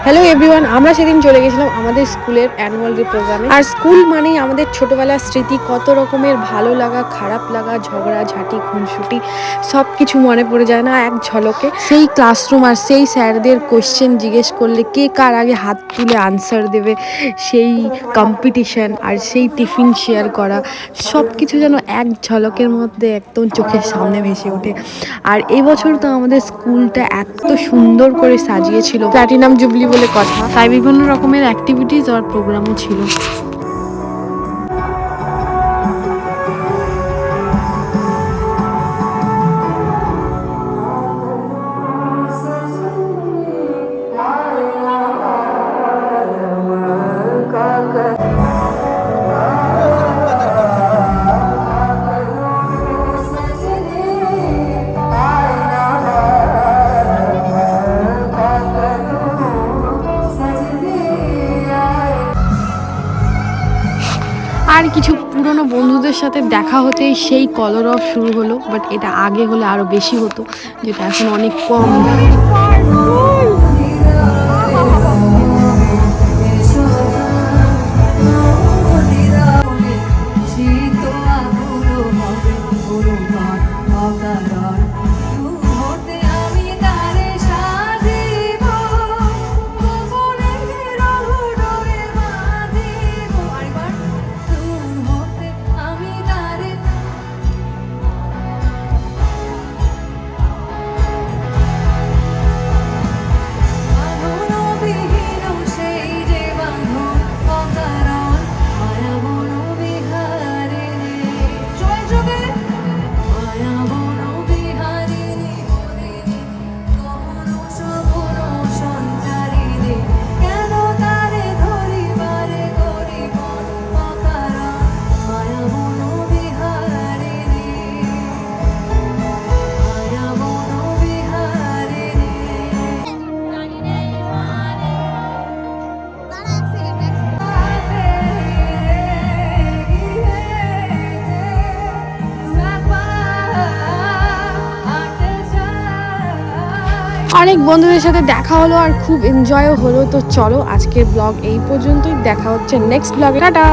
Hello everyone, আমরা সেদিন চলে গেছিলাম আমাদের স্কুলের অ্যানুয়াল ডে প্রোগ্রামে। আর স্কুল মানেই আমাদের ছোটবেলার স্মৃতি, কত রকমের ভালো লাগা, খারাপ লাগা, ঝগড়া ঝাঁটি, খুনসুটি সব কিছু মনে পড়ে যায় না এক ঝলকে। সেই ক্লাসরুম আর সেই স্যারদের কোশ্চেন জিজ্ঞেস করলে কে কার আগে হাত তুলে আনসার দেবে, সেই কম্পিটিশন আর সেই টিফিন শেয়ার করা, সব কিছু যেন এক ঝলকের মধ্যে একদম চোখের সামনে ভেসে ওঠে। আর এই বছর তো আমাদের স্কুলটা এত সুন্দর করে সাজিয়েছিল, প্ল্যাটিনাম জুবলি বলে কথা, তাই বিভিন্ন রকমের অ্যাক্টিভিটিস আর প্রোগ্রামও ছিল। আর কিছু পুরনো বন্ধুদের সাথে দেখা হতেই সেই কলরব শুরু হলো, বাট এটা আগে হলে আরো বেশি হতো, যেটা এখন অনেক কম। অনেক বন্ধুদের সাথে দেখা হলো আর খুব এনজয়ও হলো। তো চলো আজকের ব্লগ এই পর্যন্তই, দেখা হচ্ছে নেক্সট ব্লগে। টাটা।